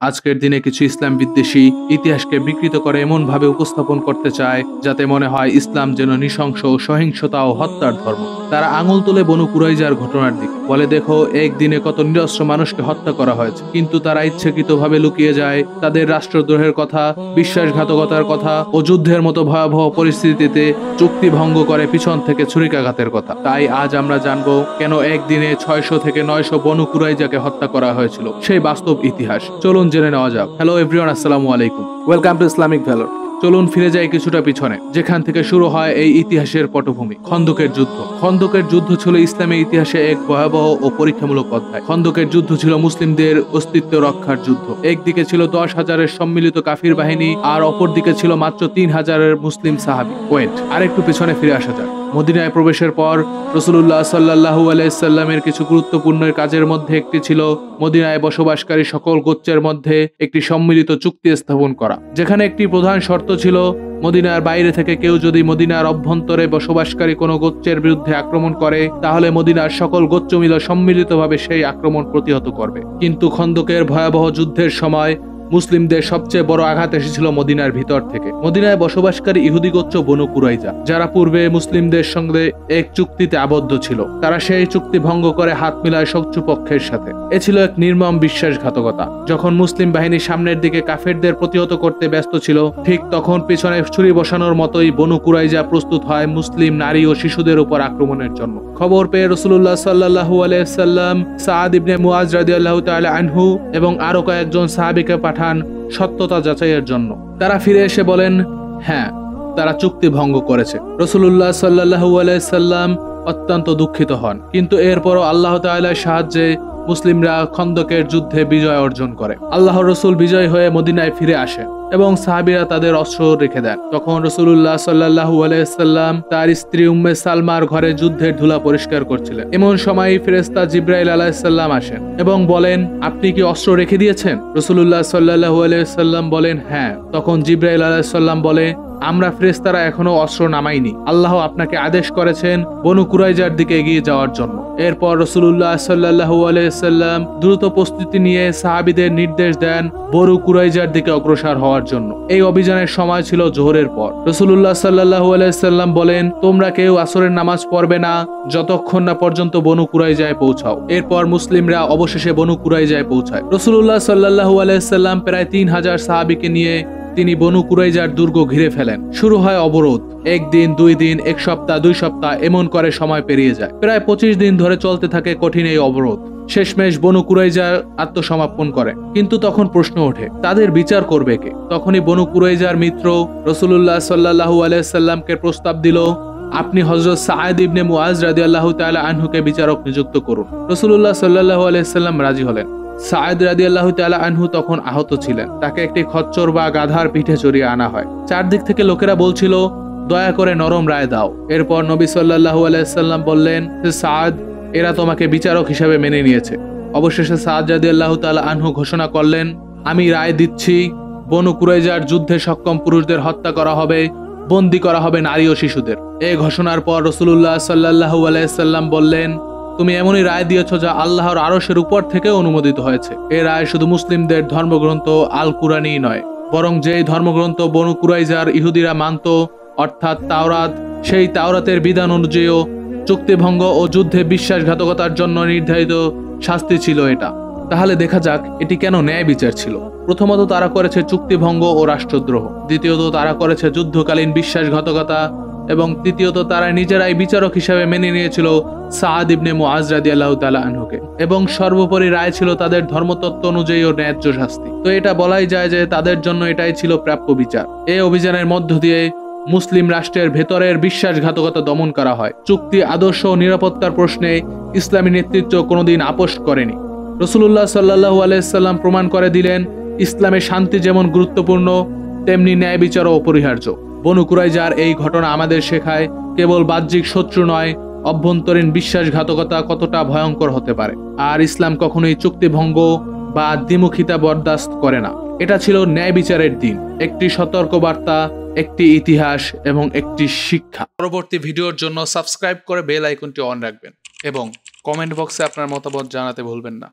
আজকের দিনে কিছু ইসলাম বিদ্বেষী ইতিহাসকে বিকৃত করে এমন ভাবে উপস্থাপন করতে চায় যাতে মনে হয় ইসলাম যেন নৃশংস, সহিংসতা ও হত্যার ধর্ম। তারা আঙুল তুলে বনু কুরাইজার ঘটনার দিকে বলে, দেখো একদিনে কত নিরস্ত্র মানুষকে হত্যা করা হয়েছে। কিন্তু তারা ইচ্ছাকৃতভাবে লুকিয়ে যায় তাদের রাষ্ট্রদ্রোহের কথা, বিশ্বাসঘাতকতার কথা ও যুদ্ধের মতো ভয়াবহ পরিস্থিতিতে চুক্তি ভঙ্গ করে পিছন থেকে ছুরিকাঘাতের কথা। তাই আজ আমরা জানবো কেন একদিনে 600 থেকে 900 বনু কুরাইজাকে হত্যা করা হয়েছিল, সেই বাস্তব ইতিহাস। চলুন জেনে নেওয়া যাক। হ্যালো এভরিওয়ান, আসসালামু আলাইকুম, ওয়েলকাম টু ইসলামিক ভ্যালর। চলুন ফিরে যাই কিছুটা পিছনে, যেখান থেকে শুরু হয় এই ইতিহাসের পটভূমি, খন্দকের যুদ্ধ। খন্দকের যুদ্ধ ছিল ইসলামের ইতিহাসে এক ভয়াবহ ও পরীক্ষামূলক অধ্যায়। খন্দকের যুদ্ধ ছিল মুসলিমদের অস্তিত্ব রক্ষার যুদ্ধ। একদিকে ছিল 10,000-এর সম্মিলিত কাফির বাহিনী, আর অপরদিকে ছিল মাত্র 3,000-এর মুসলিম সাহাবী। আরেকটু পিছনে ফিরে আসা যাক। মদিনায় প্রবেশের পর রাসূলুল্লাহ সাল্লাল্লাহু আলাইহি সাল্লামের কিছু গুরুত্বপূর্ণ কাজের মধ্যে একটি ছিল মদিনায় বসবাসকারী সকল গোত্রের মধ্যে একটি সম্মিলিত চুক্তি স্থাপন করা, যেখানে একটি প্রধান শর্ত ছিল, মদিনার বাইরে থেকে কেউ যদি মদিনার অভ্যন্তরে বসবাসকারী কোনো গোত্রের বিরুদ্ধে আক্রমণ করে, তাহলে মদিনার সকল গোত্র মিলে সম্মিলিতভাবে সেই আক্রমণ প্রতিহত করবে। কিন্তু খন্দকের ভয়াবহ যুদ্ধের সময় মুসলিমদের সবচেয়ে বড় আঘাত এসেছিল মদিনার ভিতর থেকে। মদিনায় বসবাসকারী ইহুদি গোত্র বনু কুরাইজা, যারা পূর্বে মুসলিমদের সঙ্গে এক চুক্তিতে আবদ্ধ ছিল, তারা সেই চুক্তি ভঙ্গ করে হাত মিলায় শত্রুপক্ষের সাথে। এ ছিল এক নির্মম বিশ্বাসঘাতকতা। যখন মুসলিম বাহিনী সামনের দিকে কাফেরদের প্রতিহত করতে ব্যস্ত ছিল, ঠিক তখন পিছনে ছুরি বসানোর মতোই বনু কুরাইজা প্রস্তুত হয় মুসলিম নারী ও শিশুদের উপর আক্রমণের জন্য। খবর পেয়ে রাসূলুল্লাহ সাল্লাল্লাহু আলাইহি সাল্লাম সাদ ইবনে মুআজ রাদিয়াল্লাহু তাআলা আনহু এবং আরো কয়েকজন সাহাবীকে পাঠান সত্যতা যাচাইয়ের জন্য। তারা ফিরে এসে বলেন, হ্যাঁ, তারা চুক্তি ভঙ্গ করেছে। রাসূলুল্লাহ সাল্লাল্লাহু আলাইহি সাল্লাম অত্যন্ত দুঃখিত হন, কিন্তু এরপরও আল্লাহ তাআলার সাহায্যে মুসলিমরা খন্দকের যুদ্ধে বিজয় অর্জন করে। আল্লাহর রাসূল বিজয় হয়ে মদিনায় ফিরে আসেন এবং সাহাবীরা তাদের অস্ত্র রেখে দেন। তখন রাসূলুল্লাহ সাল্লাল্লাহু আলাইহি সাল্লাম তার স্ত্রী উম্মে সালমার ঘরে যুদ্ধের ধুলা পরিষ্কার করছিলেন। এমন সময় ফেরেশতা জিবরাইল আলাইহিস সালাম আসেন এবং বলেন, আপনি কি অস্ত্র রেখে দিয়েছেন? রাসূলুল্লাহ সাল্লাল্লাহু আলাইহি সাল্লাম বলেন, হ্যাঁ। তখন জিবরাইল আলাইহিস সালাম বলে, আমরা ফেরেশতারা এখনো অস্ত্র নামাইনি। আল্লাহ আপনাকে আদেশ করেছেন বনু কুরাইজার দিকে এগিয়ে যাওয়ার জন্য। এরপর রাসূলুল্লাহ সাল্লাল্লাহু আলাইহি সাল্লাম দ্রুত প্রস্তুতি নিয়ে সাহাবীদের নির্দেশ দেন বনু কুরাইজার দিকে অগ্রসর হওয়ার জন্য। এই অভিযানের সময় ছিল জোহরের পর। রাসূলুল্লাহ সাল্লাল্লাহু আলাইহি সাল্লাম বলেন, তোমরা কেউ আসরের নামাজ পড়বে না যতক্ষণ না পর্যন্ত বনু কুরাইজায় পৌঁছাও। এরপর মুসলিমরা অবশেষে বনু কুরাইজায় পৌঁছায়। রাসূলুল্লাহ সাল্লাল্লাহু আলাইহি সাল্লাম প্রায় 3,000 সাহাবীকে নিয়ে তিনি বনু কুরাইজার দুর্গ ঘিরে ফেলেন। শুরু হয় অবরোধ। 1 দিন, 2 দিন, 1 সপ্তাহ, 2 সপ্তাহ এমন করে সময় পেরিয়ে যায়। প্রায় 25 দিন ধরে চলতে থাকে কঠিন এই অবরোধ। শেষমেশ বনু কুরাইজা আত্মসমর্পণ করে। কিন্তু তখন প্রশ্ন ওঠে, তাদের বিচার করবে কে? তখনই বনু কুরাইজার মিত্র রাসূলুল্লাহ সাল্লাল্লাহু আলাইহি সাল্লামকে প্রস্তাব দিল, আপনি হযরত সাদ ইবনে মুআজ রাদিয়াল্লাহু তাআলা আনহুকে বিচারক নিযুক্ত করুন। রাসূলুল্লাহ সাল্লাল্লাহু আলাইহি সাল্লাম রাজি হলেন। সাদ রাদিয়াল্লাহু তাআলা আনহু তখন আহত ছিলেন। তাকে একটি খচ্চর বা গাধার পিঠে চড়িয়ে আনা হয়। চারদিক থেকে লোকেরা বলছিল, দয়া করে নরম রায় দাও। এরপর নবী সাল্লাল্লাহু আলাইহি সাল্লাম বললেন, সাদ, এরা তোমাকে বিচারক হিসেবে মেনে নিয়েছে। অবশেষে সাদ রাদিয়াল্লাহু তাআলা আনহু ঘোষণা করলেন, আমি রায় দিচ্ছি, বনু কুরাইজার যুদ্ধে সক্ষম পুরুষদের হত্যা করা হবে, বন্দী করা হবে নারী ও শিশুদের। এই ঘোষণার পর রাসূলুল্লাহ সাল্লাল্লাহু আলাইহি সাল্লাম বললেন, তুমি এমনই রায় দিয়েছ যা আল্লাহর আরশের উপর থেকে অনুমোদিত হয়েছে। এই রায় শুধু মুসলিমদের ধর্মগ্রন্থ আল কুরআনই নয়, বরং যেই ধর্মগ্রন্থ বনু কুরাইজার ইহুদিরা মানত, অর্থাৎ তাওরাত, সেই তাওরাতের বিধান অনুযায়ী চুক্তিভঙ্গ ও যুদ্ধে বিশ্বাসঘাতকতার জন্য নির্ধারিত শাস্তি ছিল এটা। তাহলে দেখা যাক এটি কেন ন্যায় বিচার ছিল। প্রথমত, তারা করেছে চুক্তিভঙ্গ ও রাষ্ট্রদ্রোহ। দ্বিতীয়ত, তারা করেছে যুদ্ধকালীন বিশ্বাসঘাতকতা। এবং তৃতীয়ত, তারা নিজেরাই বিচারক হিসেবে মেনে নিয়েছিল সাদ ইবনে মুআজ রাদিয়াল্লাহু তাআলা আনহুকে। এবং সর্বোপরি রায় ছিল তাদের ধর্মতত্ত্ব অনুযায়ী ও ন্যায্য শাস্তি। তো এটা বলাই যায় যে তাদের জন্য এটাই ছিল প্রাপ্য বিচার। এই অভিযানের মধ্য দিয়ে মুসলিম রাষ্ট্রের ভেতরের বিশ্বাসঘাতকতা দমন করা হয়। চুক্তি, আদর্শ ও নিরাপত্তার প্রশ্নে ইসলামী নেতৃত্ব কোনোদিন আপোষ করেনি। রাসূলুল্লাহ সাল্লাল্লাহু আলাইহি সাল্লাম প্রমাণ করে দিলেন, ইসলামে শান্তি যেমন গুরুত্বপূর্ণ, তেমনি ন্যায় বিচারও অপরিহার্য। বনু কুরাইজার এই ঘটনা আমাদের শেখায়, কেবল বাহ্যিক শত্রু নয়, অভ্যন্তরীণ বিশ্বাসঘাতকতা কতটা ভয়ঙ্কর হতে পারে। আর ইসলাম কখনোই চুক্তিভঙ্গ বা দ্বিমুখিতা বরদাস্ত করে না। এটা ছিল ন্যায় বিচারের দিন, একটি সতর্কবার্তা, একটি ইতিহাস এবং একটি শিক্ষা। পরবর্তী ভিডিওর জন্য সাবস্ক্রাইব করে বেল আইকনটি অন রাখবেন এবং কমেন্ট বক্সে আপনার মতামত জানাতে ভুলবেন না।